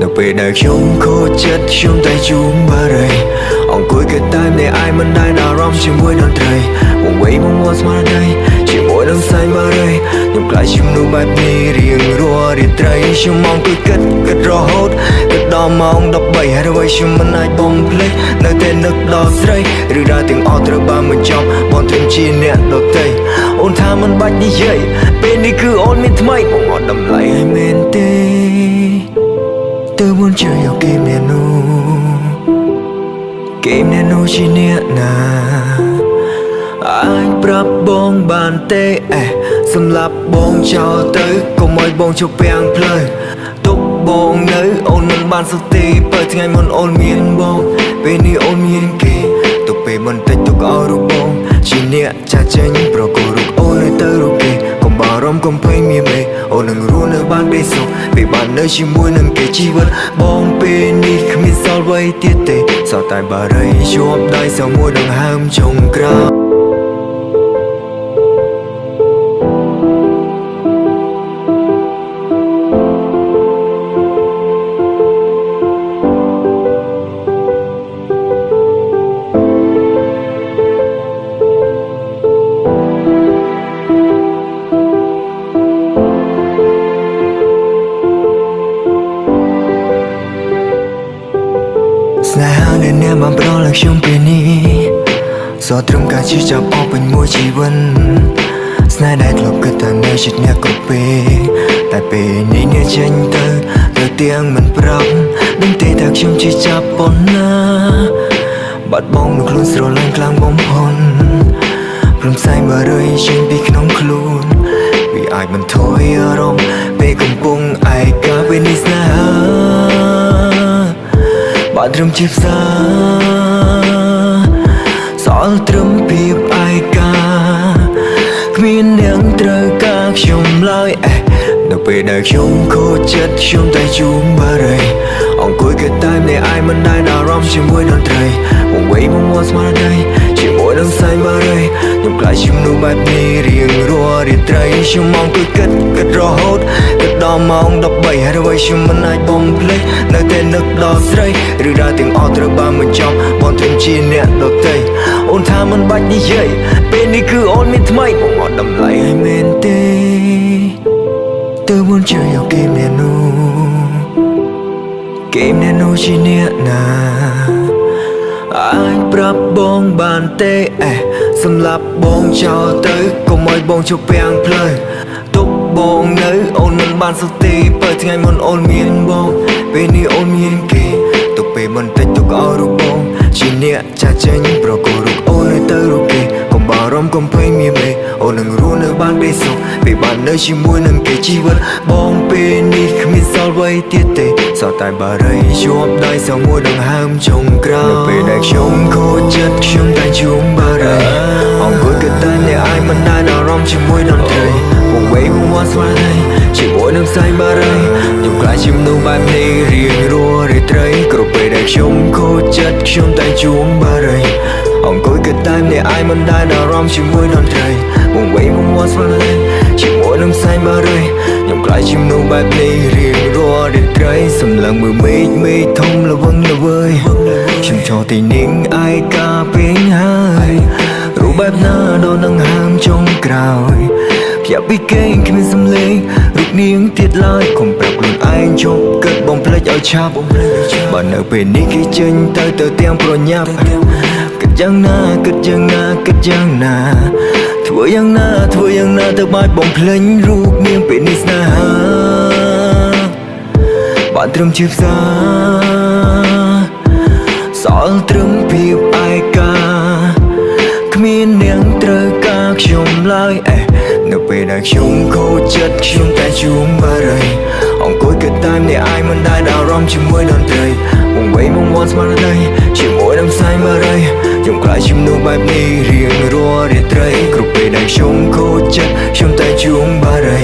នៅពេលដែលខ្ញុំខូចចិត្តខ្ញុំតែជួបបារីអង្គុយគិតតែម្នាក់ឯងមិនដែលអារម្មណ៍ជាមួយតន្ត្រីវង្វេងមកស្មារតីជាមួយនឹងសែងបារីខ្ញុំក្លាយជាមនុស្សបែបនេះរៀងរាល់រាត្រីខ្ញុំមកអង្គុយគិតរហូតគិតដល់ម៉ោង13ហើយអ្វីខ្ញុំមិនអាចបំភ្លេចនៅតែនឹកដល់ស្រីឬដែលទាំងអស់ត្រូវបានបញ្ចប់បងត្រឹមជាអ្នកដទៃអូនថាមិនបាច់និយាយពេលនេះគឺអូនមានថ្មីបងអត់តម្លៃឲ្យមែនទេទើបមិនជឿយកគេម្នាក់នោះគេម្នាក់នោះជាអ្នកណាអាចប្រាប់បងបានទេសម្រាប់បងចោលទៅកុំឲ្យបងជួបពាំងផ្លូវទុកបងនៅអូនមិនបានសុខទេបើថ្ងៃមុនអូនមានបងពេលនេះអូនមានគេទុកពេលមិនតិចទុកឲ្យរូបបងជាអ្នកចាស់ចេញប្រកោរូបអូននៅទៅរូបគេកុំបារម្ភកុំភ័យមានមេអូននឹងរស់នៅបានពេលសុខពេលបាននៅជាមួយនឹងគេជីវិតបងពេលនេះគ្មានសល់អ្វីទៀតទេសោះតែបារីជាប់ដៃសងមួយដង្ហើមចុងក្រោយស្នេហាដែលអ្នកបានផ្ដល់ឲ្យខ្ញុំពេលនេះសោះត្រឹមការជិះចាប់អស់ពេញមួយជីវិតស្នេហ៍ដែលធ្លាប់គិតថានៅជិតអ្នកគ្រប់ពេលតែពេលនេះអ្នកចេញទៅទាំងមិនប្រាប់ដឹងទេថាខ្ញុំជិះចាប់ប៉ុណ្ណាបាត់បង់នឹងខ្លួនស្រឡាញ់ខ្លាំងបំផុតព្រមផ្សែងបារីចេញពីក្នុងខ្លួនវាអាចបន្ធូរអារម្មណ៍ពេលកំពុងឯកាពេលនេះស្នេហាបានត្រឹមជាផ្សាសល់ត្រឹមភាពឯកាគ្មានអ្នកត្រូវការខ្ញុំឡើយនៅពេលដែលខ្ញុំខូចចិត្តខ្ញុំតែជួបបារីអង្គុយគិតតែម្នាក់ឯងមិនដែលអារម្មណ៍ជាមួយតន្ត្រីវង្វេងមកស្មារតីជាមួយនឹងសែងបារីខ្ញុំក្លាយជាមនុស្សបែបនេះរៀងរាល់រាត្រីខ្ញុំមកអង្គុយគិតរហូតគិតដល់ម៉ោង13ហើយអ្វីខ្ញុំមិនអាចបំភ្លេចនៅតែនឹកដល់ស្រីឬដែលទាំងអស់ត្រូវបានបញ្ចប់បងត្រឹមជាអ្នកដទៃអូនថាមិនបាច់និយាយពេលនេះគឺអូនមានថ្មីបងអត់តម្លៃឲ្យមែនទេទើបមិនជឿយកគេម្នាក់នោះគេម្នាក់នោះជាអ្នកណាអាចប្រាប់បងបានទេសម្រាប់បងចោលទៅកុំឲ្យបងជួបពាំងផ្លូវទុកបងនៅអូនមិនបានសុខទេបើថ្ងៃមុនអូនមានបងពេលនេះអូនមានគេទុកពេលមិនតិចទុកឲ្យរូបបងជាអ្នកចាស់ចេញប្រកោរូបអូននៅទៅរូបគេកុំបារម្ភកុំភ័យមានមេអូននឹងរស់នៅបានពេលសុខពេលបាននៅជាមួយនឹងគេជីវិតបងពេលនេះគ្មានសល់អ្វីទៀតទេសោះតែបារីជាប់ដៃសងមួយដង្ហើមចុងក្រោយនៅពេលដែលខ្ញុំខូចចិត្តខ្ញុំតែជួបបារីអង្គុយគិតតែអ្នកឯងមិនដែលអារម្មណ៍ជាមួយតន្ត្រីវង្វេងមកស្មារតីជាមួយនឹងសែងបារីខ្ញុំក្លាយជាមនុស្សបែបនេះរៀងរាល់រាត្រីគ្រប់ពេលដែលខ្ញុំខូចចិត្តខ្ញុំតែជួបបារីអង្គុយគិតតែម្នាក់ឯងមិនដែលអារម្មណ៍ជាមួយតន្ត្រីវង្វេងមកស្មារតីជាមួយនឹងសែងបារីខ្ញុំក្លាយជាមនុស្សបែបនេះរៀងរាល់រាត្រីសម្លឹងមើលមេឃធំល្វឹងល្វើយខ្ញុំចូលទីនេះឯកាពេញហើយរូបបែបណាដល់នឹងហើមចុងក្រោយភ្ញាក់ពីគេគ្មានសំឡេងរូបនាងទៀតឡើយកុំប្រាប់ខ្លួនឯងជប់គិតបំភ្លេចឲ្យឆាប់បើនៅពេលនេះគេចេញទៅទាំងប្រញាប់គិតយ៉ាងណាធ្វើយ៉ាងណាទៅបាច់បំភ្លេចរូបនាងពេលនេះស្នេហាបានត្រឹមជាផ្សាសល់ត្រឹមភាពឯកាគ្មានអ្នកត្រូវការខ្ញុំឡើយនៅពេលដែលខ្ញុំខូចចិត្តខ្ញុំតែជួបបារីអង្គុយគិតតែម្នាក់ឯងមិនដែលអារម្មណ៍ជាមួយតន្ត្រីវង្វេងមកស្មារតីជាមួយនឹងសែងបារីខ្ញុំក្លាយជាមនុស្សបែបនេះរៀងរាល់រាត្រីគ្រប់ពេលដែលខ្ញុំខូចចិត្តខ្ញុំតែជួបបារី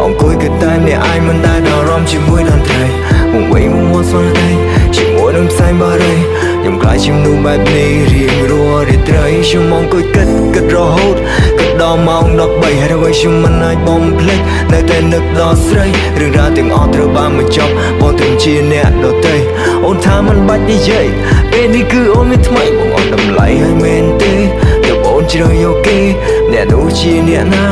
អង្គុយគិតតែម្នាក់ឯងមិនដែលអារម្មណ៍ជាមួយតន្ត្រីវង្វេងមកស្មារតីជាមួយនឹងសែងបារីខ្ញុំ lại chim nuបែបនេះរៀងរាល់រាត្រីខ្ញុំមកគួយគិតរហូតគិតដល់ម៉ោង13ហើយអ្វីខ្ញុំមិនអាចបំភ្លេចនៅតែនឹកដល់ស្រីរឿងរ៉ាវទាំងអស់ត្រូវបានបញ្ចប់បងត្រឹមជាអ្នកដទៃអូនថាមិនបាច់និយាយពេលនេះគឺអូនមានថ្មីបងអត់តម្លៃឲ្យមែនទេតែអូនជ្រើសយកគេអ្នកនោះជាអ្នកណា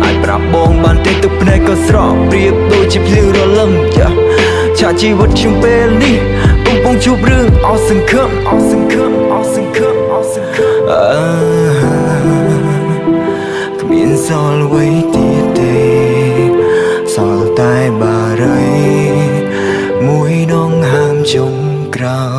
អាចប្រាប់បងបានទេទឹកភ្នែកក៏ស្រក់ប្រៀបដូចជាភ្លៀងរលឹមចាឆាកជីវិតខ្ញុំពេលនេះកំពុងជួបរឿងអស់សង្ឃឹមគ្មានសល់អ្វីទៀតទេសល់តែបារីមួយដងហាមចុងក្រោយ